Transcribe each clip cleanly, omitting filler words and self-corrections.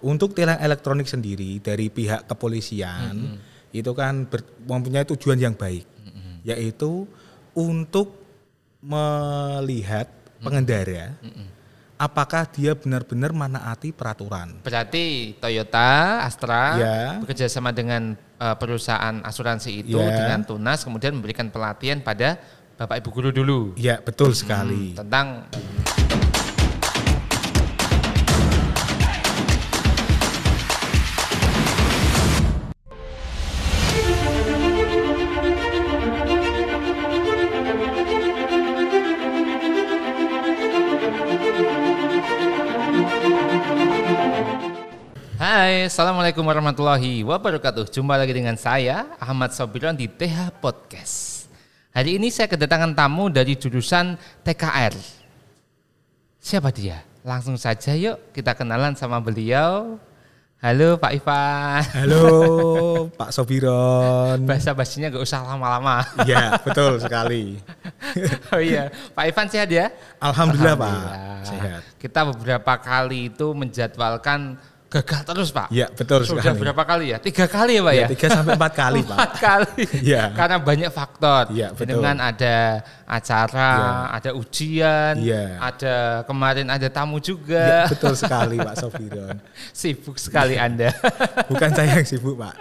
Untuk tilang elektronik sendiri dari pihak kepolisian itu kan mempunyai tujuan yang baik, yaitu untuk melihat pengendara apakah dia benar-benar menaati peraturan. Berarti Toyota Astra bekerja sama dengan perusahaan asuransi itu dengan Tunas, kemudian memberikan pelatihan pada Bapak Ibu guru dulu. Ya, betul sekali. Tentang Hai, Assalamualaikum warahmatullahi wabarakatuh. Jumpa lagi dengan saya, Ahmad Sobiron di TH Podcast. Hari ini saya kedatangan tamu dari jurusan TKR. Siapa dia? Langsung saja yuk kita kenalan sama beliau. Halo Pak Ivan. Halo Pak Sobiron. Bahasa basinya gak usah lama-lama. Iya, betul sekali. Oh iya, Pak Ivan sehat ya? Alhamdulillah Pak, sehat. Kita beberapa kali itu menjadwalkan gagal terus Pak. Iya, betul Sudah sekali. berapa kali ya? 3 kali ya Pak ya? 3 sampai 4 kali Pak. 4 kali. Iya. Karena banyak faktor. Iya, betul. Dengan ada acara, ada ujian, ada kemarin ada tamu juga. Iya, betul sekali Pak Sobiron. Sibuk sekali Anda. Bukan saya yang sibuk Pak,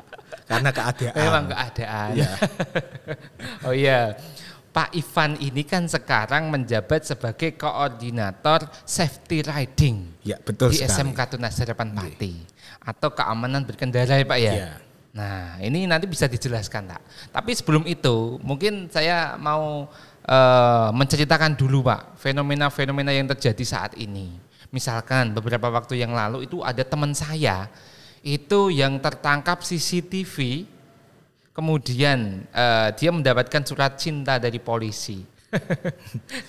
karena keadaan. Memang keadaan. Iya. Oh iya. Pak Ivan ini kan sekarang menjabat sebagai koordinator safety riding Ya, betul di sekali. SMK Tunas Harapan Pati atau keamanan berkendara ya Pak ya. Iya. Nah ini nanti bisa dijelaskan Pak. Tapi sebelum itu mungkin saya mau menceritakan dulu Pak fenomena-fenomena yang terjadi saat ini. Misalkan beberapa waktu yang lalu itu ada teman saya itu yang tertangkap CCTV. Kemudian dia mendapatkan surat cinta dari polisi.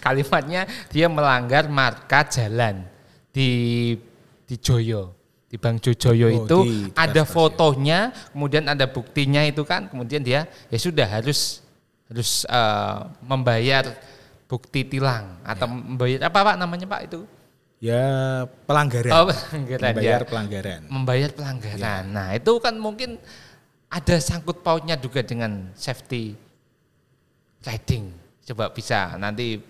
Kalimatnya dia melanggar marka jalan di Joyo, di Bang Jojoyo itu ada fotonya, kemudian ada buktinya itu kan, kemudian dia ya sudah harus membayar bukti tilang atau membayar apa Pak namanya Pak itu? Ya, pelanggaran. Oh, pelanggaran. Membayar pelanggaran. Nah itu kan mungkin ada sangkut pautnya juga dengan safety riding. Coba bisa nanti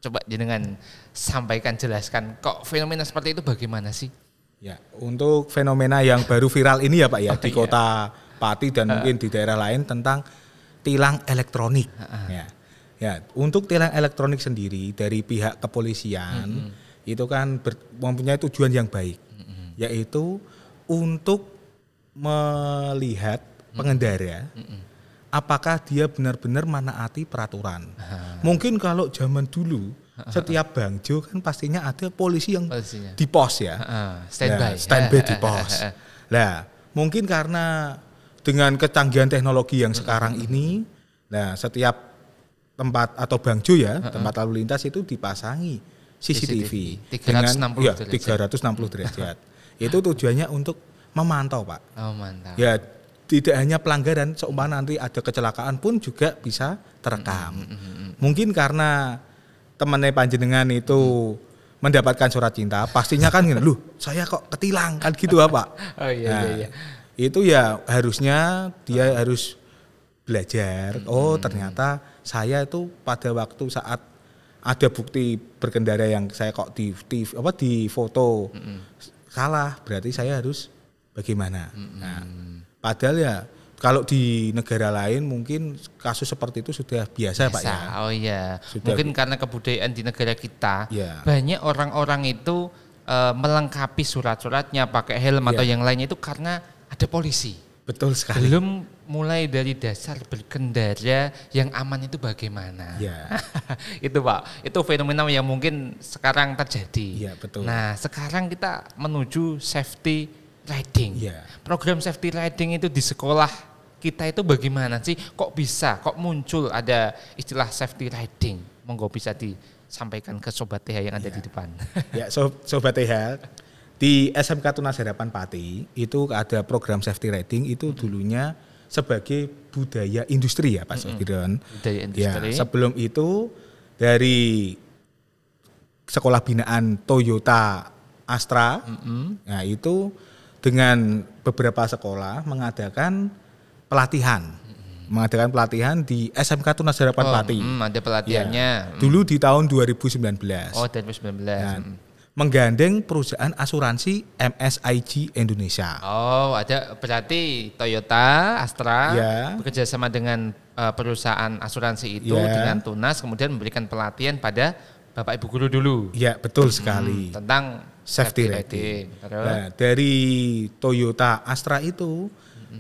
coba jenengan sampaikan, jelaskan kok fenomena seperti itu bagaimana sih? Ya, untuk fenomena yang baru viral ini ya Pak ya di kota Pati dan mungkin di daerah lain tentang tilang elektronik. Ya, untuk tilang elektronik sendiri dari pihak kepolisian itu kan mempunyai tujuan yang baik, yaitu untuk melihat pengendara apakah dia benar-benar menaati peraturan. Mungkin kalau zaman dulu setiap bangjo kan pastinya ada polisi yang di pos ya, standby di pos. Nah mungkin karena dengan kecanggihan teknologi yang sekarang ini, nah setiap tempat atau bangjo ya tempat lalu lintas itu dipasangi CCTV 360 derajat. Itu tujuannya untuk memantau Pak. Oh mantap. Ya tidak hanya pelanggaran, seumpama nanti ada kecelakaan pun juga bisa terekam. Mungkin karena temannya panjenengan itu mendapatkan surat cinta, pastinya kan gini, loh saya kok ketilang kan gitu Pak. Oh iya. Itu ya harusnya dia harus belajar. Oh ternyata saya itu pada waktu saat ada bukti berkendara yang saya kok di foto salah, berarti saya harus bagaimana. Nah, padahal ya kalau di negara lain mungkin kasus seperti itu sudah biasa Pak ya. Oh iya. Sudah. Mungkin karena kebudayaan di negara kita banyak orang-orang itu melengkapi surat-suratnya pakai helm atau yang lainnya itu karena ada polisi. Betul sekali. Belum mulai dari dasar berkendara yang aman itu bagaimana. Itu Pak, itu fenomena yang mungkin sekarang terjadi. Iya, betul. Nah sekarang kita menuju safety riding. Program safety riding itu di sekolah kita itu bagaimana sih? Kok muncul ada istilah safety riding? Monggo bisa disampaikan ke Sobat TH yang ada di depan. Ya, Sobat TH, di SMK Tunas Harapan Pati itu ada program safety riding itu dulunya sebagai budaya industri ya Pak Sobiron. Budaya industri. Ya, sebelum itu dari sekolah binaan Toyota Astra, nah itu dengan beberapa sekolah mengadakan pelatihan. Mengadakan pelatihan di SMK Tunas Harapan Pati. Ada pelatihannya. Ya. Dulu di tahun 2019. Oh, 2019. Nah, menggandeng perusahaan asuransi MSIG Indonesia. Oh, ada berarti Toyota, Astra bekerja sama dengan perusahaan asuransi itu dengan Tunas, kemudian memberikan pelatihan pada Bapak Ibu guru dulu. Ya, betul sekali. Tentang safety rating. Nah, dari Toyota Astra itu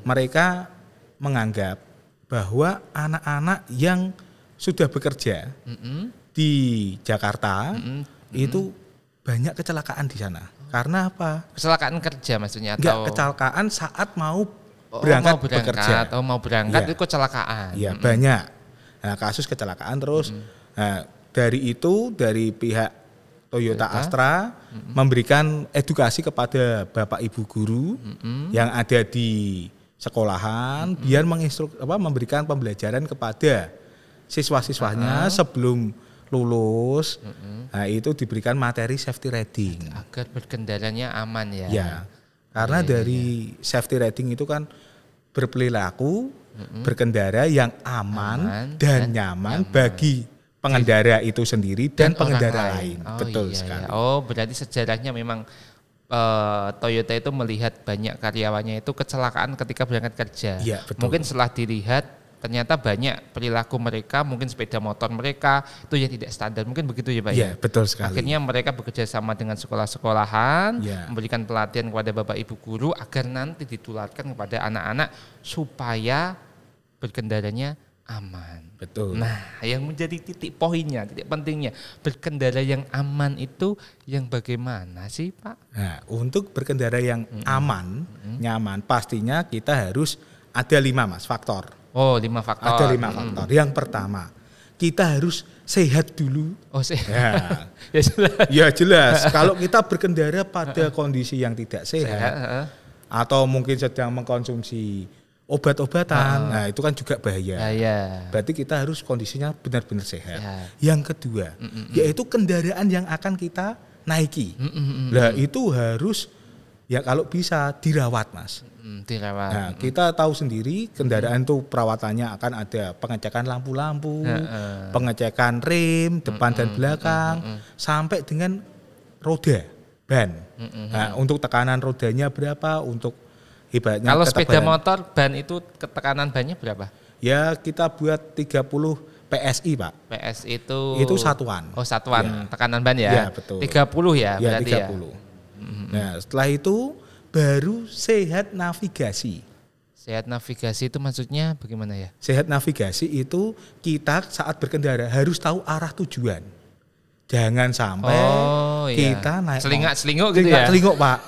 mereka menganggap bahwa anak-anak yang sudah bekerja di Jakarta itu banyak kecelakaan di sana. Karena apa? Kecelakaan kerja maksudnya atau? Enggak, kecelakaan saat mau berangkat bekerja. Atau mau berangkat itu kecelakaan. Iya, banyak. Nah, kasus kecelakaan terus. Nah, dari pihak Toyota Astra memberikan edukasi kepada Bapak Ibu guru yang ada di sekolahan biar memberikan pembelajaran kepada siswa-siswanya sebelum lulus. Nah, itu diberikan materi safety rating agar berkendaranya aman ya. Ya. Karena dari safety rating itu kan berperilaku berkendara yang aman dan nyaman bagi pengendara itu sendiri dan pengendara lain. Betul sekali. Oh, berarti sejarahnya memang Toyota itu melihat banyak karyawannya itu kecelakaan ketika berangkat kerja. Ya, mungkin setelah dilihat ternyata banyak perilaku mereka, mungkin sepeda motor mereka itu yang tidak standar. Mungkin begitu ya Pak ya? Betul sekali. Akhirnya mereka bekerja sama dengan sekolah-sekolahan, memberikan pelatihan kepada Bapak Ibu guru agar nanti ditularkan kepada anak-anak supaya berkendaranya aman. Betul. Nah, yang menjadi titik poinnya, titik pentingnya, berkendara yang aman itu yang bagaimana sih Pak? Nah, untuk berkendara yang aman, nyaman, pastinya kita harus ada 5 faktor. Oh, 5 faktor. Ada 5 faktor. Yang pertama, kita harus sehat dulu. Oh, sehat. Ya jelas. Ya jelas. Kalau kita berkendara pada kondisi yang tidak sehat, atau mungkin sedang mengkonsumsi obat-obatan, nah itu kan juga bahaya. Berarti kita harus kondisinya benar-benar sehat. Yang kedua, yaitu kendaraan yang akan kita naiki. Nah itu harus ya kalau bisa dirawat Mas. Dirawat. Nah kita tahu sendiri kendaraan itu perawatannya akan ada pengecekan lampu-lampu, pengecekan rem depan dan belakang, sampai dengan roda, ban. Nah untuk tekanan rodanya berapa, untuk hebatnya kalau sepeda motor ban itu ketekanan bannya berapa? Ya kita buat 30 PSI Pak. PSI itu satuan. Oh satuan tekanan ban ya? Ya betul. 30 ya berarti 30. Nah setelah itu baru sehat navigasi. Sehat navigasi itu maksudnya bagaimana ya? Sehat navigasi itu kita saat berkendara harus tahu arah tujuan. Jangan sampai kita naik selinguk gitu ya. Selinguk Pak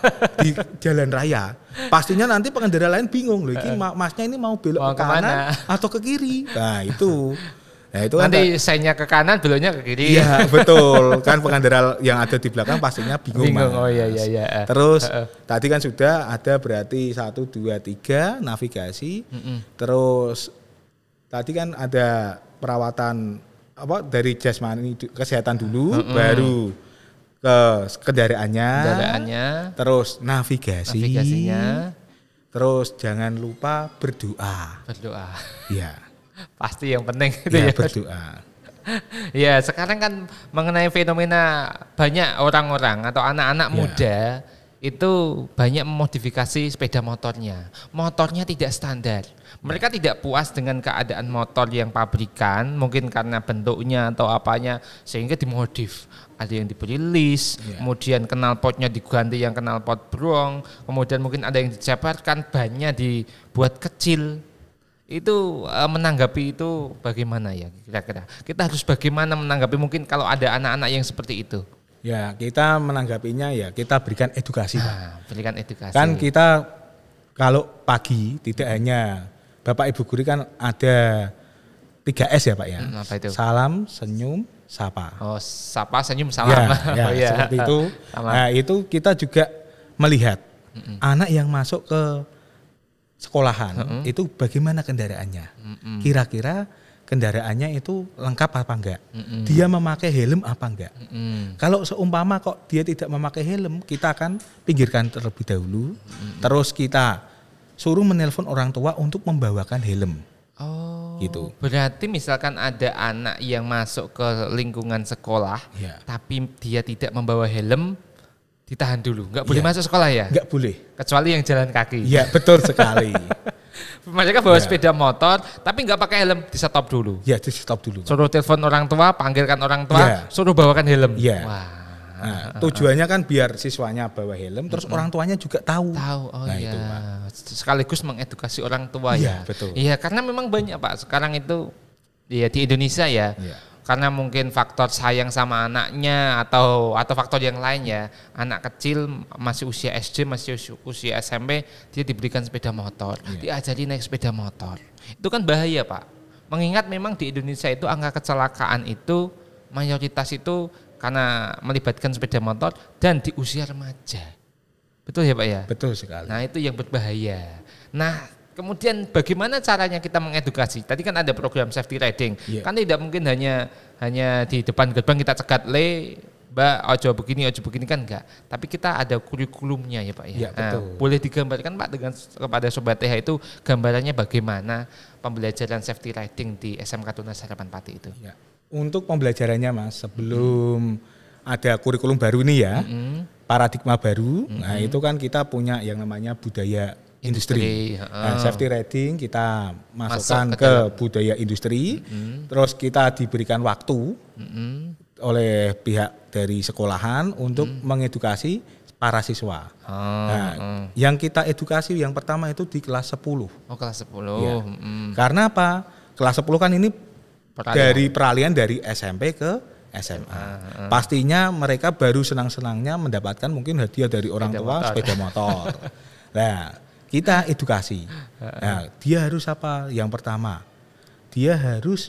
di jalan raya. Pastinya nanti pengendara lain bingung loh, ini masnya ini mau belok ke kanan atau ke kiri. Nah itu nanti senya ke kanan, beloknya ke kiri. Iya betul. Kan pengendara yang ada di belakang pastinya bingung. Oh iya. Terus tadi kan sudah ada berarti 1, 2, 3 navigasi. Terus tadi kan ada perawatan dari jasmani kesehatan dulu, baru ke kendaraannya, terus navigasinya, terus jangan lupa berdoa. Ya, pasti yang penting itu ya berdoa. Ya sekarang kan mengenai fenomena banyak orang-orang atau anak-anak muda itu banyak memodifikasi sepeda motornya. Motornya tidak standar. Mereka tidak puas dengan keadaan motor yang pabrikan, mungkin karena bentuknya atau apanya, sehingga dimodif. Ada yang diberi list, kemudian knalpotnya diganti yang knalpot brong, kemudian mungkin ada yang dijabarkan, bannya dibuat kecil. Itu menanggapi itu bagaimana ya kira-kira? Kita harus bagaimana menanggapi mungkin kalau ada anak-anak yang seperti itu? Ya kita menanggapinya ya kita berikan edukasi. Berikan edukasi. Kan kita kalau pagi tidak hanya Bapak Ibu guru kan ada 3S ya Pak ya. Apa itu? Salam, senyum, sapa. Oh sapa, senyum, salam. Seperti itu. Nah itu kita juga melihat anak yang masuk ke sekolahan itu bagaimana kendaraannya. Kira-kira kendaraannya itu lengkap apa enggak. Dia memakai helm apa enggak. Kalau seumpama kok dia tidak memakai helm, kita akan pinggirkan terlebih dahulu. Terus kita suruh menelpon orang tua untuk membawakan helm. Oh, gitu. Berarti misalkan ada anak yang masuk ke lingkungan sekolah, tapi dia tidak membawa helm, ditahan dulu. Nggak boleh masuk sekolah ya? Nggak boleh. Kecuali yang jalan kaki. Iya, betul sekali. Mereka bawa sepeda motor, tapi nggak pakai helm, di stop dulu. Ya, di stop dulu. Suruh telepon orang tua, panggilkan orang tua, suruh bawakan helm. Iya. Wah. Nah, tujuannya kan biar siswanya bawa helm, terus orang tuanya juga tahu. Oh nah, iya. Itu, Pak. Sekaligus mengedukasi orang tua ya. Betul. Iya, karena memang banyak Pak sekarang itu ya di Indonesia ya. Karena mungkin faktor sayang sama anaknya atau faktor yang lain ya. Anak kecil masih usia SD, masih usia SMP, dia diberikan sepeda motor, diajari naik sepeda motor. Itu kan bahaya Pak. Mengingat memang di Indonesia itu angka kecelakaan itu mayoritas itu karena melibatkan sepeda motor dan di usia remaja. Betul ya Pak ya? Betul sekali. Nah itu yang berbahaya. Nah kemudian bagaimana caranya kita mengedukasi? Tadi kan ada program safety riding. Kan tidak mungkin hanya di depan gerbang kita cegat Mbak ojo begini kan enggak. Tapi kita ada kurikulumnya ya Pak ya. Betul. Boleh digambarkan Pak dengan kepada Sobat TH itu gambarannya bagaimana pembelajaran safety riding di SMK Tunas Harapan Pati itu? Ya. Untuk pembelajarannya Mas, sebelum ada kurikulum baru ini ya, paradigma baru, nah itu kan kita punya yang namanya budaya industri. Nah, safety riding kita masukkan ke budaya industri, terus kita diberikan waktu oleh pihak dari sekolahan untuk mengedukasi para siswa. Yang kita edukasi yang pertama itu di kelas 10. Oh kelas 10. Ya. Karena apa? Kelas 10 kan ini dari peralihan dari SMP ke SMA. Pastinya mereka baru senang-senangnya mendapatkan mungkin hadiah dari orang tua sepeda motor. Nah, kita edukasi. Nah, dia harus apa? Yang pertama, dia harus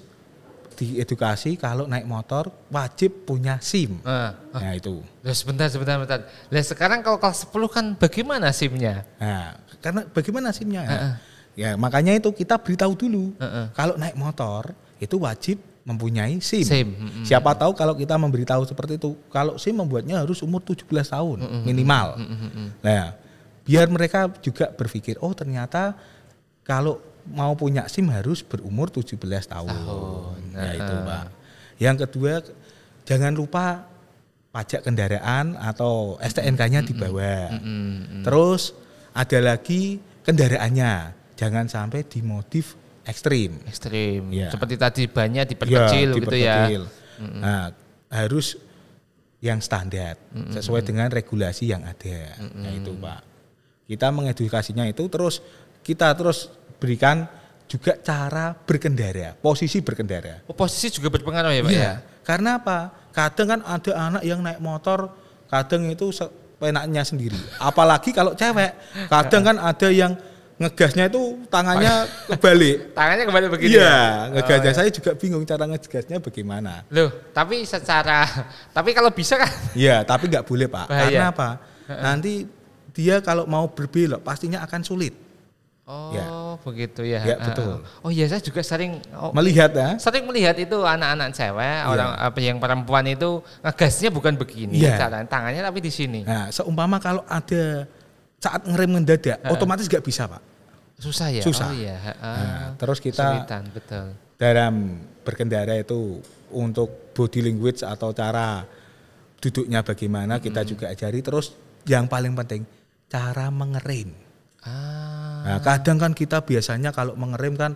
diedukasi kalau naik motor wajib punya SIM. Nah, itu. Sebentar. Nah, sekarang kalau kelas 10 kan bagaimana SIM-nya? Nah, karena bagaimana SIM-nya? Ya, makanya itu kita beritahu dulu. Kalau naik motor itu wajib mempunyai SIM. Siapa tahu kalau kita memberitahu seperti itu, kalau SIM membuatnya harus umur 17 tahun minimal. Nah, biar mereka juga berpikir, oh ternyata kalau mau punya SIM harus berumur 17 tahun. Nah, itu Pak. Yang kedua, jangan lupa pajak kendaraan atau STNK-nya dibawa. Terus ada lagi kendaraannya, jangan sampai dimodif ekstrim. Ya. Seperti tadi bannya diperkecil gitu ya. Nah, harus yang standar sesuai dengan regulasi yang ada. Nah, itu Pak. Kita mengedukasinya itu terus kita terus berikan juga cara berkendara, posisi berkendara. Oh, posisi juga berpengaruh ya Pak ya? Karena apa? Kadang kan ada anak yang naik motor, kadang itu penaknya sendiri. Apalagi kalau cewek, kadang kan ada yang ngegasnya itu tangannya kebalik. Tangannya kebalik begini. Iya, ngegasnya saya juga bingung cara ngegasnya bagaimana. Loh, tapi kalau bisa kan? Iya, tapi nggak boleh Pak. Bahaya. Karena apa? Nanti dia kalau mau berbelok pastinya akan sulit. Begitu ya. Ya, betul. Oh iya, saya juga sering melihat ya. Sering melihat itu anak-anak cewek, orang yang perempuan itu ngegasnya bukan begini, cara tangannya tapi di sini. Nah, seumpama kalau ada saat ngerem mendadak, otomatis nggak bisa Pak. Susah ya? Susah. Oh iya. Nah, terus kita kesulitan, betul. Dalam berkendara itu untuk body language atau cara duduknya bagaimana kita juga ajari. Terus yang paling penting cara mengerem. Nah, kadang kan kita biasanya kalau mengerem kan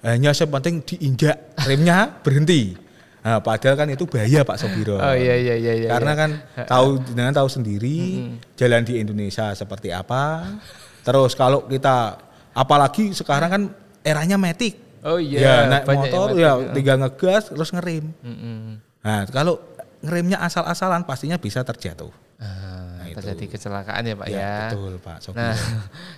hanya sepenting diinjak remnya berhenti. Nah, padahal kan itu bahaya Pak Sobiro. Oh iya. Karena kan tahu sendiri jalan di Indonesia seperti apa. Terus kalau kita apalagi sekarang kan eranya matic. Oh iya. Ya naik motor ya tinggal ngegas terus ngerem. Nah, kalau ngeremnya asal-asalan pastinya bisa terjatuh. Terjadi kecelakaan ya Pak ya. Betul Pak Sobiro. Nah,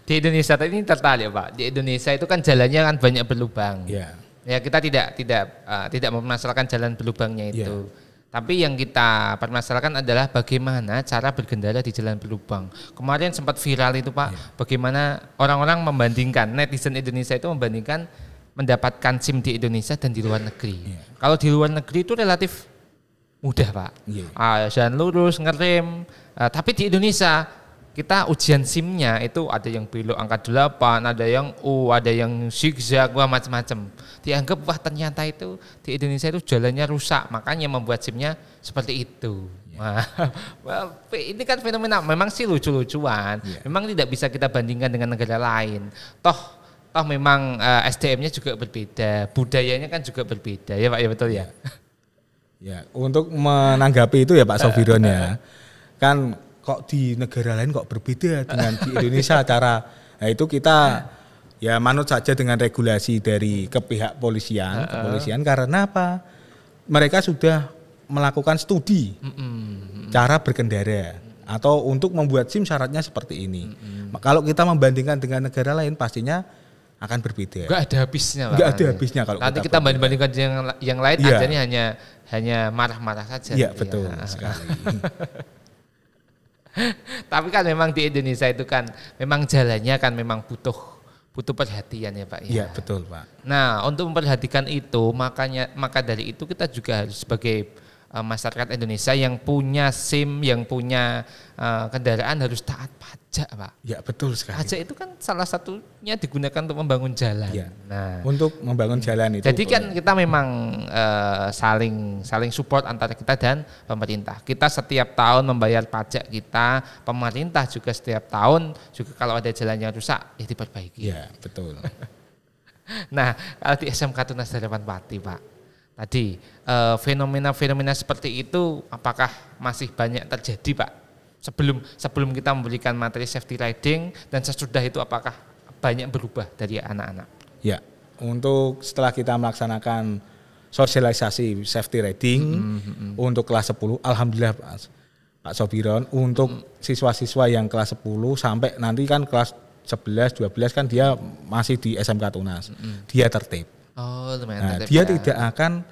di Indonesia ini tertarik Pak. Di Indonesia itu kan jalannya kan banyak berlubang. Ya kita tidak mempermasalahkan jalan berlubangnya itu. Tapi yang kita permasalahkan adalah bagaimana cara berkendara di jalan berlubang. Kemarin sempat viral itu Pak, bagaimana orang-orang membandingkan, netizen Indonesia itu membandingkan mendapatkan SIM di Indonesia dan di luar negeri. Kalau di luar negeri itu relatif mudah Pak. Jalan lurus, ngerem. Tapi di Indonesia kita ujian SIM-nya itu ada yang belok angka 8, ada yang U, ada yang zigzag, wah macam-macam. Dianggap wah ternyata itu di Indonesia itu jalannya rusak, makanya membuat SIM-nya seperti itu. Well, ini kan fenomena memang sih lucu-lucuan. Memang tidak bisa kita bandingkan dengan negara lain. Toh memang SDM-nya juga berbeda, budayanya kan juga berbeda ya Pak, ya betul ya. Ya, untuk menanggapi itu ya Pak Sofiron ya, kan kok di negara lain kok berbeda dengan di Indonesia cara, nah itu kita ya manut saja dengan regulasi dari pihak kepolisian karena apa? Mereka sudah melakukan studi cara berkendara atau untuk membuat SIM syaratnya seperti ini. Kalau kita membandingkan dengan negara lain pastinya akan berbeda. Enggak ada habisnya Pak. Enggak ada habisnya kalau nanti kita bandingkan yang lain adanya hanya marah-marah saja. Iya betul sekali. Tapi kan memang di Indonesia itu kan memang jalannya kan memang butuh perhatian ya Pak ya. Iya betul Pak. Nah untuk memperhatikan itu maka dari itu kita juga harus sebagai masyarakat Indonesia yang punya SIM, yang punya kendaraan harus taat pajak Pak. Ya betul sekali. Pajak itu kan salah satunya digunakan untuk membangun jalan. Ya. Nah untuk membangun jalan itu. Jadi kan kita memang saling support antara kita dan pemerintah. Kita setiap tahun membayar pajak kita, pemerintah juga setiap tahun juga kalau ada jalan yang rusak ya diperbaiki. Ya betul. Nah kalau di SMK Tunas Harapan Pati Pak, tadi fenomena-fenomena seperti itu apakah masih banyak terjadi Pak? Sebelum kita memberikan materi safety riding dan sesudah itu apakah banyak berubah dari anak-anak? Ya, untuk setelah kita melaksanakan sosialisasi safety riding untuk kelas 10, alhamdulillah Pak Sofiron, untuk siswa-siswa yang kelas 10 sampai nanti kan kelas 11, 12 kan dia masih di SMK Tunas, dia tertib. Dia tidak akan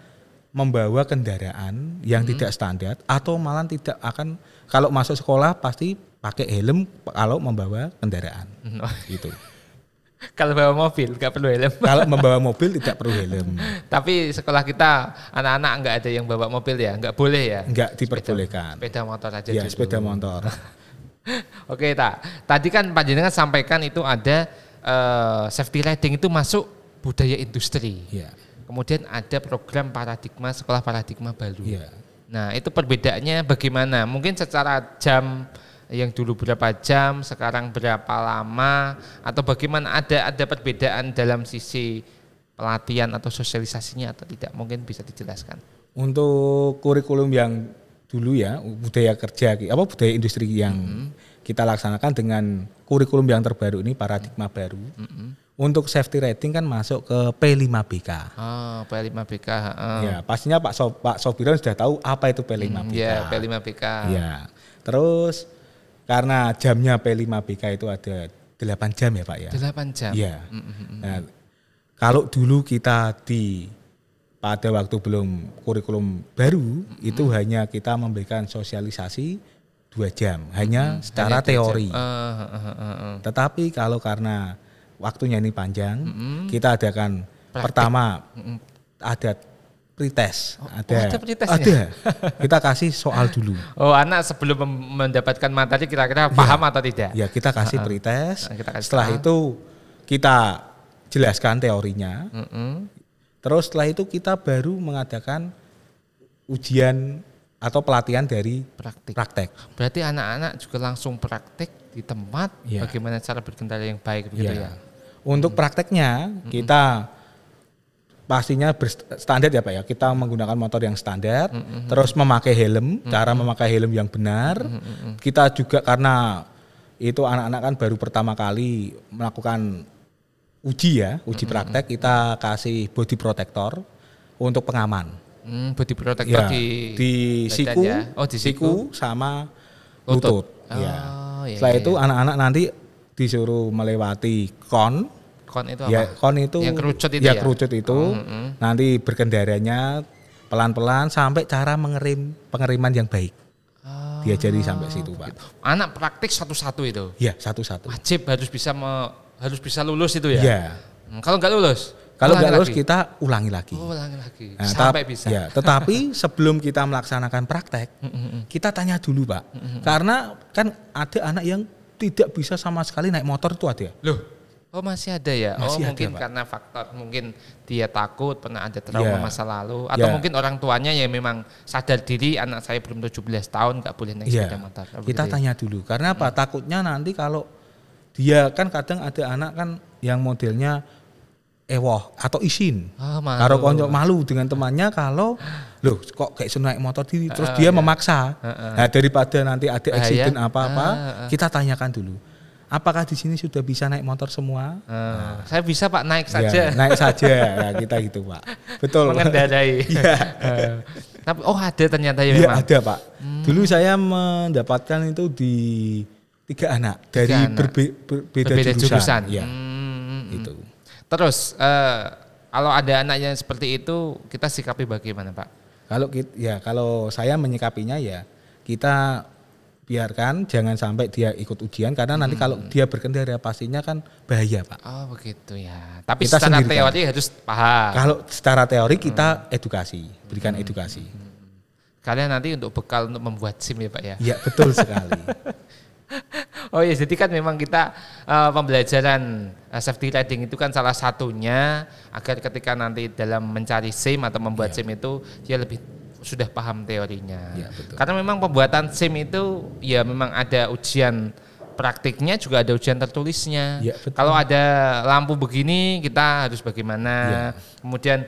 membawa kendaraan yang tidak standar atau malah tidak akan, kalau masuk sekolah pasti pakai helm kalau membawa kendaraan. Gitu. Kalau bawa mobil nggak perlu helm. Kalau membawa mobil tidak perlu helm. Tapi sekolah kita anak-anak nggak ada yang bawa mobil ya, nggak boleh ya? Nggak diperbolehkan. Sepeda motor aja. Ya, sepeda motor. Oke, tadi kan Panjenengan sampaikan itu ada safety riding itu masuk budaya industri. Ya. Kemudian ada program paradigma sekolah paradigma baru. Ya. Nah itu perbedaannya bagaimana? Mungkin secara jam yang dulu berapa jam, sekarang berapa lama, atau bagaimana ada perbedaan dalam sisi pelatihan atau sosialisasinya atau tidak? Mungkin bisa dijelaskan. Untuk kurikulum yang dulu ya budaya kerja, budaya industri yang kita laksanakan dengan kurikulum yang terbaru ini paradigma baru. Untuk safety rating kan masuk ke P5BK. Oh, P5BK. Ya, pastinya Pak Sofiron sudah tahu apa itu P5BK. Ya, P5BK. Ya. Terus karena jamnya P5BK itu ada 8 jam ya Pak ya. 8 jam. Iya. Nah, kalau dulu kita pada waktu belum kurikulum baru itu hanya kita memberikan sosialisasi 2 jam, hanya secara teori. Tetapi kalau karena waktunya ini panjang, kita adakan pertama ada pretest, ada pretestnya? Kita kasih soal dulu. Oh, anak sebelum mendapatkan materi kira-kira paham atau tidak? Ya, kita kasih pretest. Setelah itu kita jelaskan teorinya. Terus setelah itu kita baru mengadakan ujian atau pelatihan dari praktek. Berarti anak-anak juga langsung praktek di tempat bagaimana cara berkendara yang baik begitu ya. Untuk prakteknya kita pastinya berstandar ya Pak ya. Kita menggunakan motor yang standar, terus memakai helm, cara memakai helm yang benar. Kita juga karena itu anak-anak kan baru pertama kali melakukan uji praktek, kita kasih body protector untuk pengaman. Body protector di siku, ya? di siku sama lutut. Setelah itu anak-anak nanti disuruh melewati kon itu apa? Kon itu yang kerucut itu ya? Kerucut itu nanti berkendaranya pelan-pelan sampai cara pengeriman yang baik. Diajari sampai situ Pak. Anak praktik satu-satu itu? Ya, satu-satu. Wajib harus bisa lulus itu ya? Iya. Kalau nggak lulus? Kalau nggak lulus kita ulangi lagi. Ulangi lagi. Nah, sampai bisa. Ya, tetapi sebelum kita melaksanakan praktek, kita tanya dulu Pak. Karena kan ada anak yang tidak bisa sama sekali naik motor itu ada. Loh, oh masih ada ya? Masih ada, mungkin Pak. karena faktor mungkin dia takut pernah ada trauma Ya. masa lalu atau mungkin orang tuanya ya memang sadar diri anak saya belum 17 tahun nggak boleh naik sepeda motor. Kita tanya dulu. Karena apa? Takutnya nanti kalau dia kan kadang ada anak kan yang modelnya ewoh atau isin. Karo konco malu dengan temannya kalau loh kok kayak naik motor diri terus dia memaksa. Nah, daripada nanti ada eksiden apa-apa, kita tanyakan dulu. Apakah di sini sudah bisa naik motor semua? Saya bisa Pak naik saja. Ya, naik saja ya kita gitu Pak. Betul. Mengendarai. Ya. Tapi ada ternyata ya Ya memang. ada Pak. Dulu saya mendapatkan itu di 3 anak dari berbeda jurusan. Ya. Itu. Terus kalau ada anak yang seperti itu kita sikapi bagaimana Pak? Kalau saya menyikapinya ya kita biarkan jangan sampai dia ikut ujian karena nanti kalau dia berkendara pastinya kan bahaya Pak. Oh begitu ya. Tapi Kita secara sendirikan. teori harus paham. Kalau secara teori kita edukasi, berikan edukasi. Kalian nanti untuk bekal untuk membuat SIM ya Pak ya? Iya betul sekali. Oh iya, jadi kan memang kita pembelajaran safety riding itu kan salah satunya agar ketika nanti dalam mencari SIM atau membuat SIM itu dia lebih sudah paham teorinya. Ya, betul. Karena memang pembuatan SIM itu ya memang ada ujian praktiknya juga ada ujian tertulisnya. Ya, betul. Kalau ada lampu begini kita harus bagaimana. Ya. Kemudian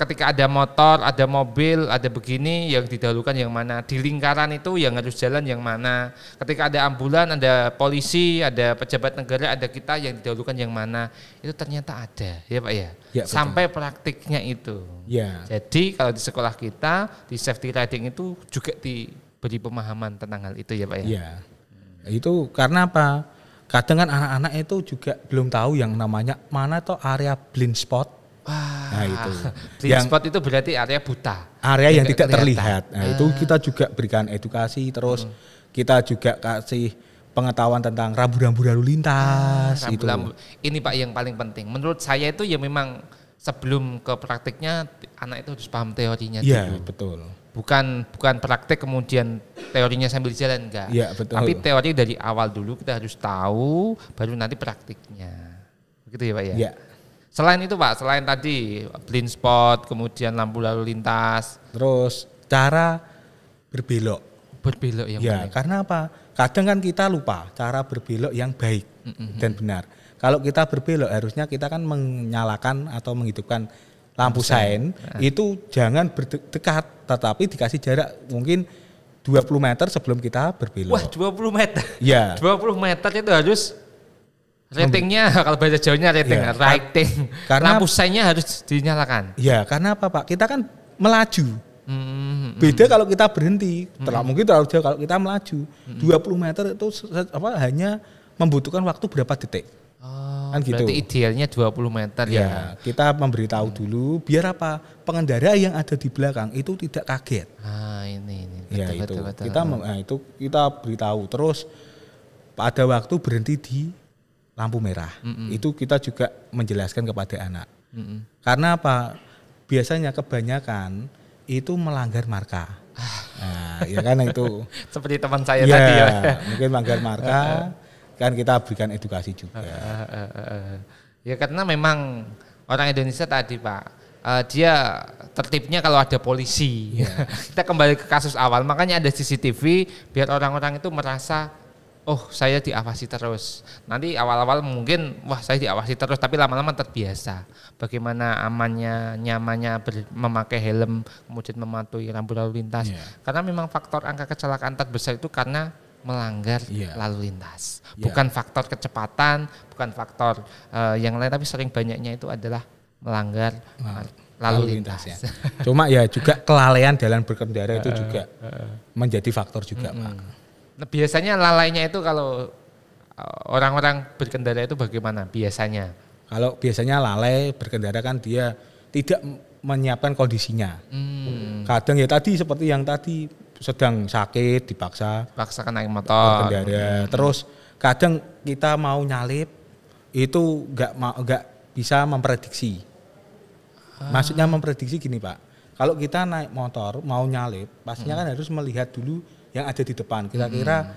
ketika ada motor, ada mobil, ada begini yang didahulukan yang mana. Di lingkaran itu yang harus jalan yang mana. Ketika ada ambulan, ada polisi, ada pejabat negara, ada kita yang didahulukan yang mana. Itu ternyata ada ya Pak ya. Ya, betul. Sampai praktiknya itu. Ya. Jadi kalau di sekolah kita di safety riding itu juga diberi pemahaman tentang hal itu ya Pak ya. Iya. Itu karena apa? Kadang kan anak-anak itu juga belum tahu yang namanya mana tuh area blind spot. Wah, Nah itu. blind spot itu berarti area buta. Area yang tidak kelihatan. terlihat. Nah itu kita juga berikan edukasi terus kita juga kasih pengetahuan tentang rambu-rambu lalu lintas itu. Ini Pak yang paling penting. Menurut saya itu ya memang sebelum ke praktiknya anak itu harus paham teorinya Iya, dulu. betul. Bukan praktek kemudian teorinya sambil jalan enggak. Iya, betul. Tapi teori dari awal dulu kita harus tahu baru nanti praktiknya. Begitu ya Pak ya? Iya. Selain itu Pak, selain tadi blind spot, kemudian lampu lalu lintas, Terus cara berbelok. berbelok yang Ya, paling. karena apa? Kadang kan kita lupa cara berbelok yang baik dan benar. Kalau kita berbelok harusnya kita kan menyalakan atau menghidupkan lampu sein itu jangan berdekat tetapi dikasih jarak mungkin 20 meter sebelum kita berbelok. Wah 20 meter. Ya. 20 meter itu harus ratingnya kalau bahasa Jawanya rating, Ya, rating. karena- Lampu seinnya harus dinyalakan. Ya, karena apa Pak? Kita kan melaju. Beda kalau kita berhenti, mungkin terlalu jauh kalau kita melaju. 20 meter itu hanya membutuhkan waktu berapa detik. Oh, Kan gitu. berarti idealnya 20 meter ya. Ya, kita memberitahu dulu biar apa? Pengendara yang ada di belakang itu tidak kaget. Ah, ini. Ya Betul, itu. betul. Itu kita beritahu. Terus pada waktu berhenti di lampu merah. Itu kita juga menjelaskan kepada anak. Karena apa? Biasanya kebanyakan itu melanggar marka. Nah, ya kan itu. Seperti teman saya tadi ya. Mungkin melanggar marka. Kan kita berikan edukasi juga. Ya karena memang orang Indonesia tadi Pak, dia tertibnya kalau ada polisi. Kita kembali ke kasus awal, makanya ada CCTV biar orang-orang itu merasa oh saya diawasi terus. Nanti awal-awal mungkin wah saya diawasi terus, tapi lama-lama terbiasa. Bagaimana amannya, nyamannya memakai helm, kemudian mematuhi rambu lalu lintas. Karena memang faktor angka kecelakaan terbesar itu karena melanggar lalu lintas. Bukan faktor kecepatan, bukan faktor yang lain, tapi sering banyaknya itu adalah melanggar lalu lintas. Ya. Cuma ya juga kelalaian dalam berkendara itu juga menjadi faktor juga Pak. Nah, biasanya lalainya itu kalau orang-orang berkendara itu bagaimana biasanya? Kalau biasanya lalai berkendara kan dia tidak menyiapkan kondisinya. Kadang ya tadi seperti yang tadi sedang sakit dipaksakan naik motor. Berkendara. Terus kadang kita mau nyalip itu nggak bisa memprediksi Maksudnya memprediksi gini Pak, kalau kita naik motor mau nyalip, pastinya kan harus melihat dulu yang ada di depan, kira-kira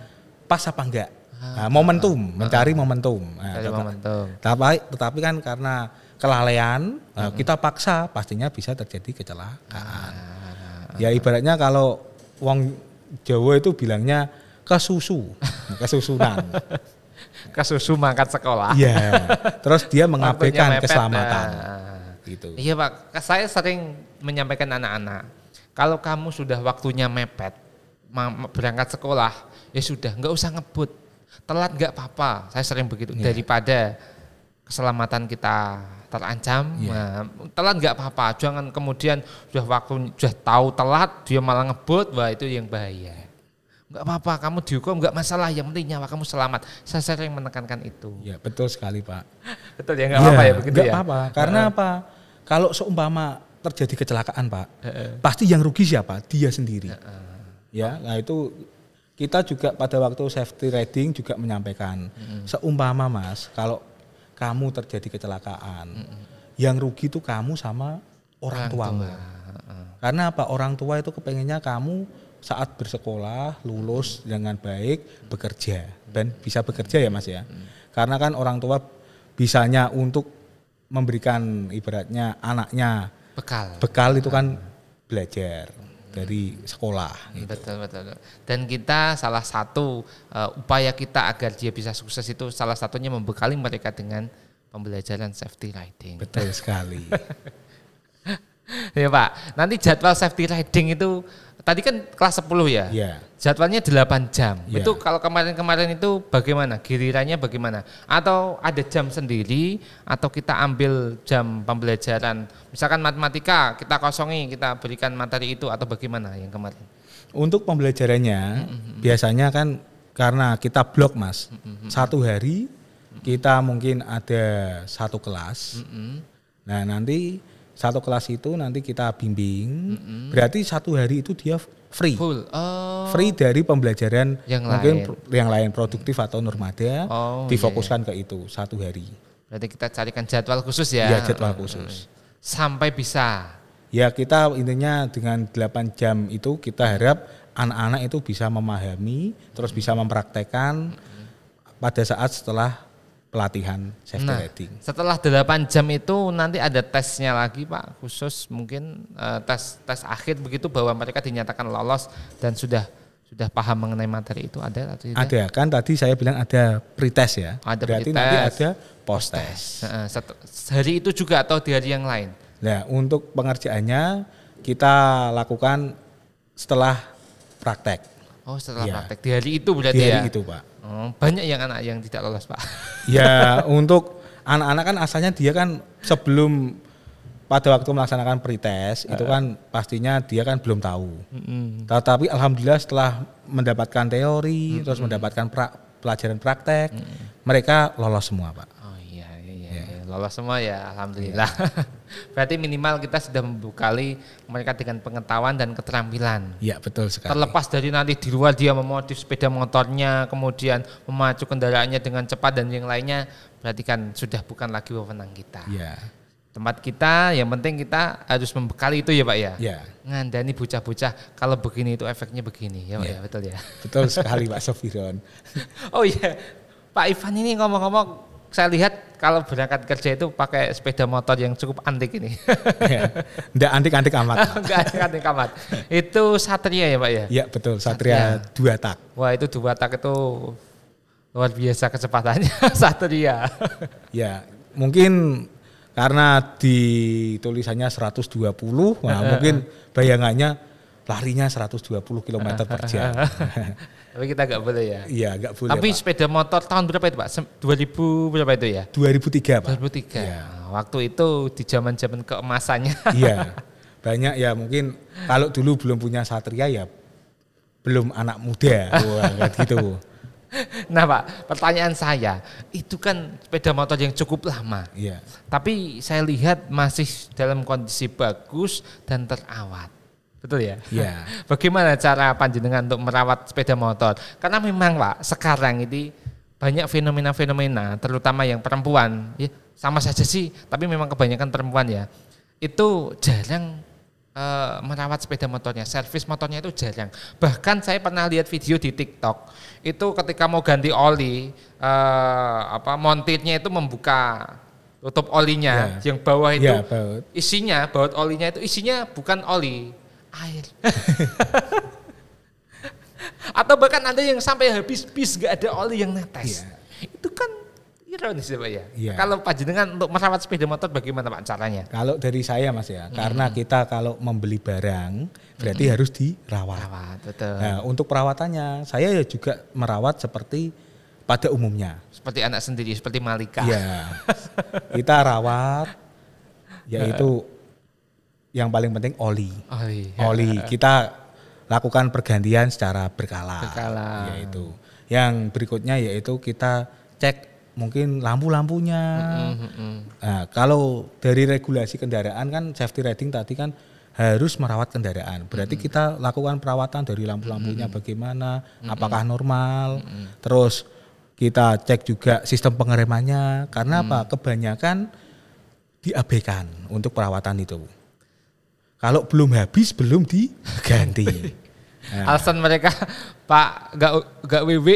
pas apa enggak. Nah, momentum, mencari momentum. Nah, tetapi kan karena kelalaian, kita paksa, pastinya bisa terjadi kecelakaan. Ya ibaratnya kalau wong Jawa itu bilangnya kesusunan. Kesusu mangkat sekolah. Iya. Terus dia mengabaikan keselamatan. Gitu. Iya Pak, saya sering menyampaikan anak-anak, kalau kamu sudah waktunya mepet, berangkat sekolah, ya sudah, nggak usah ngebut, telat nggak apa-apa. Saya sering begitu, daripada keselamatan kita terancam, telat nggak apa-apa. Jangan kemudian sudah tahu telat, dia malah ngebut, wah itu yang bahaya. Nggak apa-apa, kamu dihukum nggak masalah, yang penting nyawa kamu selamat. Saya sering menekankan itu. Ya betul sekali Pak. Betul ya, nggak apa-apa ya begitu ya. Nggak apa-apa, karena apa? Kalau seumpama terjadi kecelakaan Pak, pasti yang rugi siapa? Dia sendiri. Ya, nah itu kita juga pada waktu safety riding juga menyampaikan, seumpama Mas, kalau kamu terjadi kecelakaan, yang rugi itu kamu sama orang tuamu. Karena apa? Orang tua itu kepengennya kamu saat bersekolah, lulus dengan baik, bekerja. Dan bisa bekerja ya Mas ya. Karena kan orang tua bisanya untuk memberikan ibaratnya anaknya bekal itu kan belajar dari sekolah. Gitu. Betul. Dan kita salah satu upaya kita agar dia bisa sukses itu salah satunya membekali mereka dengan pembelajaran safety riding. Betul sekali. Ya Pak, nanti jadwal safety riding itu tadi kan kelas 10 ya? Iya. Jadwalnya 8 jam. Ya. Itu kalau kemarin-kemarin itu bagaimana? Gilirannya bagaimana? Atau ada jam sendiri atau kita ambil jam pembelajaran? Misalkan matematika kita kosongi, kita berikan materi itu atau bagaimana yang kemarin? Untuk pembelajarannya biasanya kan karena kita blok Mas. Satu hari kita mungkin ada satu kelas. Nah, nanti satu kelas itu nanti kita bimbing, berarti satu hari itu dia free. Full. Free dari pembelajaran yang mungkin lain. yang lain produktif atau normada, difokuskan ke itu satu hari. Berarti kita carikan jadwal khusus ya? Ya jadwal khusus. Sampai bisa? Ya kita intinya dengan 8 jam itu kita harap anak-anak itu bisa memahami, terus bisa mempraktekkan pada saat setelah pelatihan safety riding. Setelah 8 jam itu nanti ada tesnya lagi Pak, khusus mungkin tes akhir begitu bahwa mereka dinyatakan lolos dan sudah paham mengenai materi itu ada atau tidak? Ada, kan tadi saya bilang ada pretest ya. Ada berarti pre-test. nanti ada post-test. Hari itu juga atau di hari yang lain? Nah, untuk pengerjaannya kita lakukan setelah praktek. Oh, setelah praktek. Di hari itu berarti ya? Di hari ya? itu Pak. Banyak yang anak yang tidak lolos Pak. Ya untuk anak-anak kan asalnya dia kan sebelum pada waktu melaksanakan pretest itu kan pastinya dia kan belum tahu. Tetapi alhamdulillah setelah mendapatkan teori terus mendapatkan pelajaran praktek mereka lolos semua Pak. Oh iya. Lolos semua ya alhamdulillah. Berarti minimal kita sudah membekali mereka dengan pengetahuan dan keterampilan. Iya betul sekali. Terlepas dari nanti di luar dia memodif sepeda motornya, kemudian memacu kendaraannya dengan cepat dan yang lainnya, berarti kan sudah bukan lagi wewenang kita. Iya. Tempat kita, yang penting kita harus membekali itu ya Pak ya. Iya. Ngandani bocah-bocah kalau begini itu efeknya begini ya Pak ya, betul ya. Betul sekali Pak Sofiron. Oh iya, Pak Ivan ini ngomong-ngomong, saya lihat kalau berangkat kerja itu pakai sepeda motor yang cukup antik ini. Enggak antik-antik amat. Enggak antik-antik amat. Itu Satria ya Pak ya? Iya betul, Satria 2 tak. Wah itu 2 tak itu luar biasa kecepatannya Satria. Ya mungkin karena di tulisannya 120, mungkin bayangannya larinya 120 km per jam. Tapi kita nggak boleh ya? Iya nggak boleh Tapi Pak. sepeda motor tahun berapa itu Pak? 2000 berapa itu ya? 2003 Pak. 2003. Ya. Waktu itu di zaman-zaman keemasannya. Iya. Banyak ya mungkin kalau dulu belum punya Satria ya belum anak muda. Wah, gitu. Nah Pak, pertanyaan saya, itu kan sepeda motor yang cukup lama. Iya. Tapi saya lihat masih dalam kondisi bagus dan terawat. Betul ya? Iya. Bagaimana cara panjenengan untuk merawat sepeda motor? Karena memang Pak, sekarang ini banyak fenomena-fenomena, terutama yang perempuan, ya sama saja sih, tapi memang kebanyakan perempuan ya. itu jarang merawat sepeda motornya, servis motornya itu jarang. Bahkan saya pernah lihat video di TikTok itu ketika mau ganti oli, montirnya itu membuka tutup olinya, yang bawah itu isinya, baut olinya itu isinya bukan oli, air. Atau bahkan ada yang sampai habis gak ada oli yang netes. Itu kan ironis ya Pak ya. Kalau panjenengan untuk merawat sepeda motor bagaimana Pak caranya? Kalau dari saya Mas ya, karena kita kalau membeli barang berarti harus dirawat. Betul. Nah, untuk perawatannya saya ya juga merawat seperti pada umumnya. Seperti anak sendiri, seperti Malika. Iya. Kita rawat yaitu yang paling penting oli. Oli. Kita lakukan pergantian secara berkala. Yaitu. Yang berikutnya yaitu kita cek mungkin lampu-lampunya. Nah, kalau dari regulasi kendaraan kan safety riding tadi kan harus merawat kendaraan. Berarti kita lakukan perawatan dari lampu-lampunya bagaimana, apakah normal. Terus kita cek juga sistem pengeremannya. Karena apa? Kebanyakan diabaikan untuk perawatan itu. Kalau belum habis belum diganti. Nah. Alasan mereka Pak gak WW.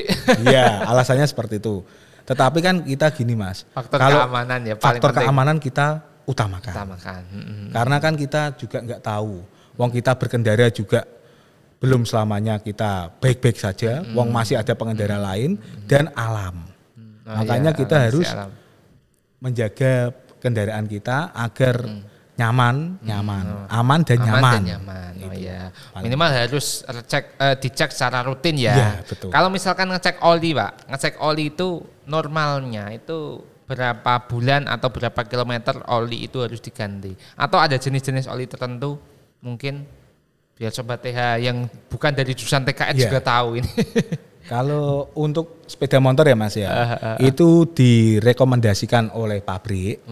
Iya, alasannya seperti itu. Tetapi kan kita gini Mas, keamanan ya paling faktor penting. Keamanan kita utamakan. Karena kan kita juga nggak tahu, wong kita berkendara juga belum selamanya kita baik-baik saja, wong masih ada pengendara lain dan alam. Makanya kita harus menjaga kendaraan kita agar nyaman, aman dan nyaman. Minimal harus dicek secara rutin ya. Iya, betul. Kalau misalkan ngecek oli Pak, ngecek oli itu normalnya itu berapa bulan atau berapa kilometer oli itu harus diganti? Atau ada jenis-jenis oli tertentu mungkin biar Sobat TH yang bukan dari jurusan TKN juga tahu ini. Kalau untuk sepeda motor ya Mas ya, itu direkomendasikan oleh pabrik.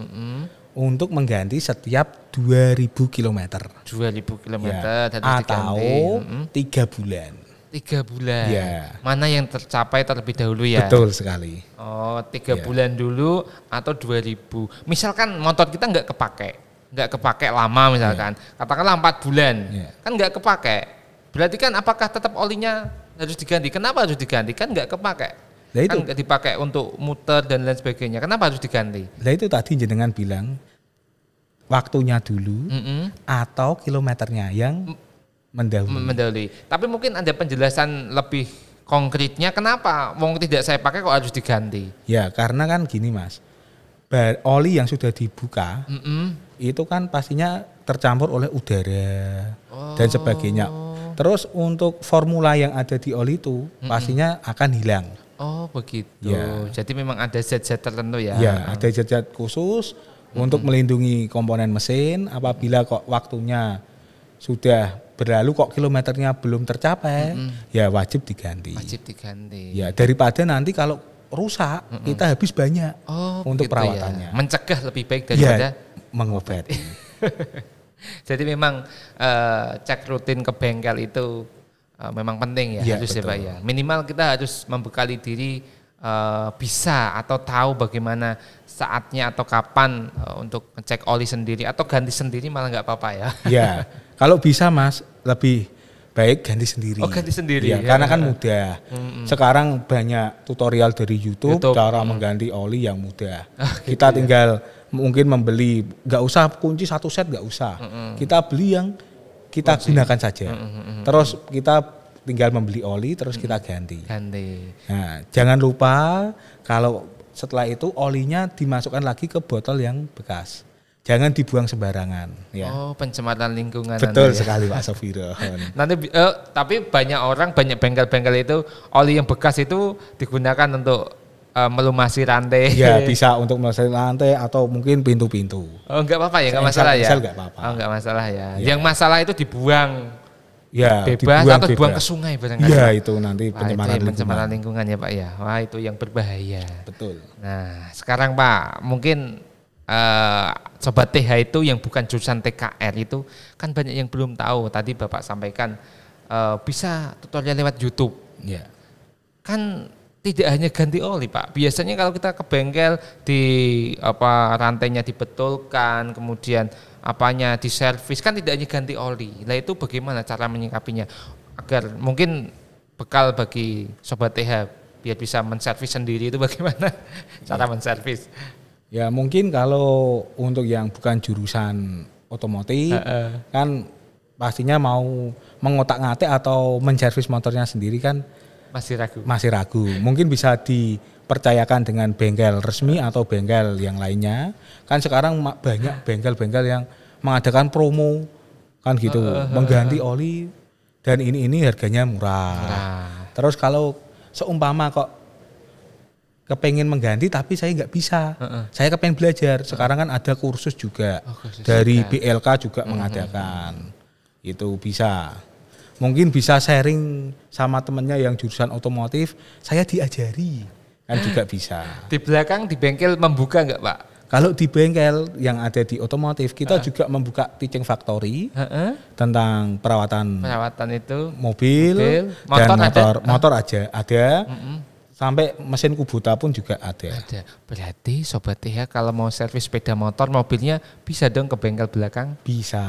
Untuk mengganti setiap 2000 km. 2000 km atau 3 bulan. 3 bulan. Ya. Mana yang tercapai terlebih dahulu ya? Betul sekali. Oh, 3 bulan dulu atau 2000. Misalkan motor kita nggak kepake lama misalkan. Katakanlah 4 bulan. Kan nggak kepake. Berarti kan apakah tetap olinya harus diganti? Kenapa harus diganti? Kan nggak kepake. Kan nggak dipakai untuk muter dan lain sebagainya. Kenapa harus diganti? Nah itu tadi jenengan bilang waktunya dulu atau kilometernya yang mendahului. Tapi mungkin ada penjelasan lebih konkretnya kenapa wong tidak saya pakai kok harus diganti? Ya karena kan gini Mas, oli yang sudah dibuka itu kan pastinya tercampur oleh udara dan sebagainya. Terus untuk formula yang ada di oli itu pastinya akan hilang. Oh begitu. Jadi memang ada zat-zat tertentu ya? Ya ada zat-zat khusus untuk melindungi komponen mesin. Apabila kok waktunya sudah berlalu kok kilometernya belum tercapai, ya wajib diganti. Ya daripada nanti kalau rusak kita habis banyak untuk perawatannya. Ya. Mencegah lebih baik daripada mengobati. Jadi memang cek rutin ke bengkel itu memang penting ya, harus betul. Ya Pak ya. Minimal kita harus membekali diri bisa atau tahu bagaimana saatnya atau kapan untuk ngecek oli sendiri atau ganti sendiri malah nggak apa-apa ya. Ya, kalau bisa Mas lebih baik ganti sendiri. Oh ganti sendiri. Ya, karena kan mudah. Sekarang banyak tutorial dari YouTube. Cara mengganti oli yang mudah. Kita tinggal mungkin membeli, nggak usah kunci satu set nggak usah. Kita beli yang kita gunakan saja. Terus kita tinggal membeli oli terus kita ganti. Nah, jangan lupa kalau setelah itu olinya dimasukkan lagi ke botol yang bekas. Jangan dibuang sembarangan ya. Oh, pencemaran lingkungan. Betul sekali Pak Sofiro. Nanti tapi banyak bengkel-bengkel itu oli yang bekas itu digunakan untuk melumasi rantai. Ya bisa untuk melumasi rantai atau mungkin pintu-pintu. Oh enggak apa-apa ya, enggak masalah ya. Enggak apa-apa. Oh enggak masalah ya. Yang masalah itu dibuang. Ya, bebas atau dibuang ke sungai barangkali. Ya itu nanti pencemaran lingkungan ya Pak ya. Wah itu yang berbahaya. Betul. Nah sekarang Pak mungkin Sobat TH itu yang bukan jurusan TKR itu kan banyak yang belum tahu. Tadi Bapak sampaikan bisa tutorial lewat YouTube. Ya. Kan tidak hanya ganti oli Pak. Biasanya kalau kita ke bengkel rantainya dibetulkan, kemudian apanya diservis, kan tidak hanya ganti oli. Nah itu bagaimana cara menyikapinya agar mungkin bekal bagi Sobat TH biar bisa menservis sendiri, itu bagaimana cara menservis? Ya mungkin kalau untuk yang bukan jurusan otomotif kan pastinya mau mengotak-ngatik atau menservis motornya sendiri kan masih ragu. Mungkin bisa dipercayakan dengan bengkel resmi atau bengkel yang lainnya. Kan sekarang banyak bengkel-bengkel yang mengadakan promo kan gitu, mengganti oli dan ini harganya murah. Terus kalau seumpama kok kepengen mengganti tapi saya nggak bisa, saya kepengen belajar. Sekarang kan ada kursus juga dari BLK juga mengadakan, itu bisa. Mungkin bisa sharing sama temennya yang jurusan otomotif, saya diajari kan juga bisa. Di belakang di bengkel membuka nggak Pak? Kalau di bengkel yang ada di otomotif kita juga membuka teaching factory tentang perawatan itu mobil dan motor aja ada. Sampai mesin Kubota pun juga ada. Berarti Sobat TH kalau mau servis sepeda motor, mobilnya bisa dong ke bengkel belakang? Bisa.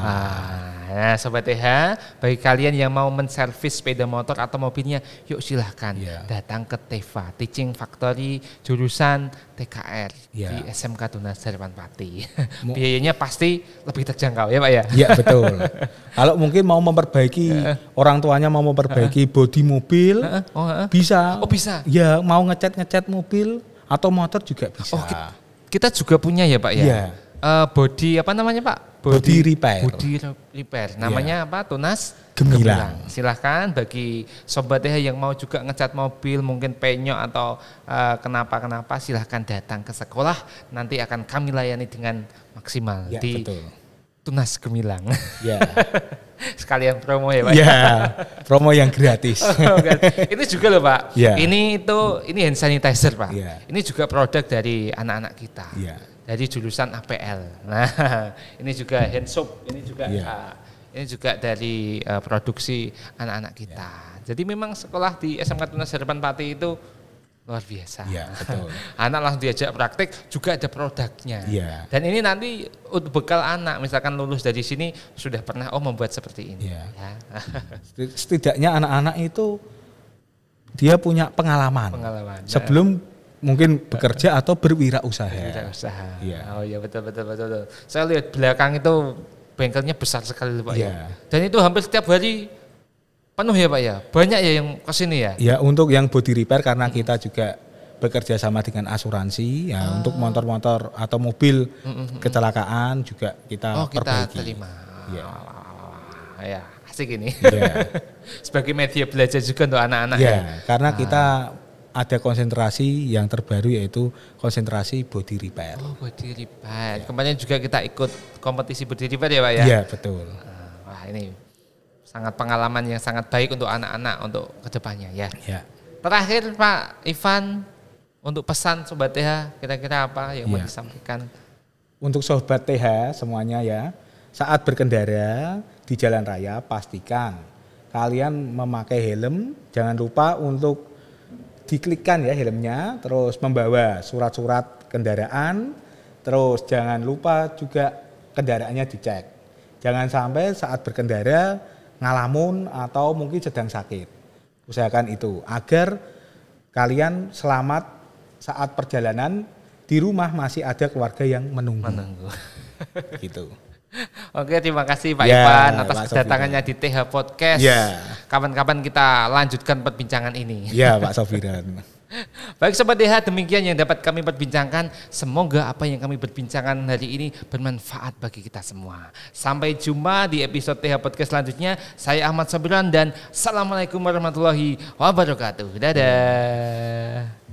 Nah Sobat TH, bagi kalian yang mau menservis sepeda motor atau mobilnya, yuk silahkan datang ke TEFA, Teaching Factory jurusan TKR di SMK Tunas Harapan Pati. Biayanya pasti lebih terjangkau ya Pak ya? Iya betul. Kalau mungkin mau memperbaiki, orang tuanya mau memperbaiki bodi mobil, bisa. Oh bisa? Ya mau ngecat mobil atau motor juga bisa. Oh kita juga punya ya Pak ya? Iya. Body apa namanya Pak? Body repair. Body repair. Namanya apa? Tunas Gemilang. Silahkan bagi Sobat TH yang mau juga ngecat mobil, mungkin penyok atau kenapa silahkan datang ke sekolah. Nanti akan kami layani dengan maksimal di betul. Tunas Gemilang. Ya. Sekalian promo ya Pak. Ya, promo yang gratis. Ini juga loh Pak. Ya. Ini hand sanitizer Pak. Ya. Ini juga produk dari anak-anak kita. Ya. Dari jurusan APL. Nah, ini juga hand soap. Ini juga dari produksi anak-anak kita. Jadi memang sekolah di SMK Tunas Harapan Pati itu luar biasa. Iya, betul. Anak langsung diajak praktik, juga ada produknya. Iya. Dan ini nanti untuk bekal anak, misalkan lulus dari sini sudah pernah membuat seperti ini. Iya. Ya. Setidaknya anak-anak itu dia punya pengalaman. Sebelum mungkin bekerja atau berwirausaha. Iya. Oh iya betul. Saya lihat belakang itu bengkelnya besar sekali Pak ya. Dan itu hampir setiap hari penuh ya Pak ya? Banyak ya yang kesini ya? Ya untuk yang body repair karena kita juga bekerja sama dengan asuransi ya untuk motor-motor atau mobil kecelakaan juga kita perbaiki. Terima. Ya asik ini. Ya. Sebagai media belajar juga untuk anak-anak ya. Karena kita ada konsentrasi yang terbaru yaitu konsentrasi body repair. Oh body repair. Kemarin juga kita ikut kompetisi body repair ya Pak ya? Iya betul. Wah ini sangat pengalaman yang sangat baik untuk anak-anak untuk kedepannya ya. Terakhir Pak Ivan, untuk pesan Sobat TH kira-kira apa yang mau disampaikan? Untuk Sobat TH semuanya ya, saat berkendara di jalan raya pastikan kalian memakai helm, jangan lupa untuk diklikkan ya helmnya, terus membawa surat-surat kendaraan, terus jangan lupa juga kendaraannya dicek. Jangan sampai saat berkendara ngalamun atau mungkin sedang sakit. Usahakan itu agar kalian selamat saat perjalanan, di rumah masih ada keluarga yang menunggu. Gitu. Oke, terima kasih Pak Ivan atas kedatangannya di TH Podcast. Kapan-kapan kita lanjutkan perbincangan ini. Ya Pak Sofiran. Baik Sobat TH, demikian yang dapat kami perbincangkan. Semoga apa yang kami perbincangkan hari ini bermanfaat bagi kita semua. Sampai jumpa di episode TH Podcast selanjutnya. Saya Ahmad Sofiran dan Assalamualaikum warahmatullahi wabarakatuh. Dadah.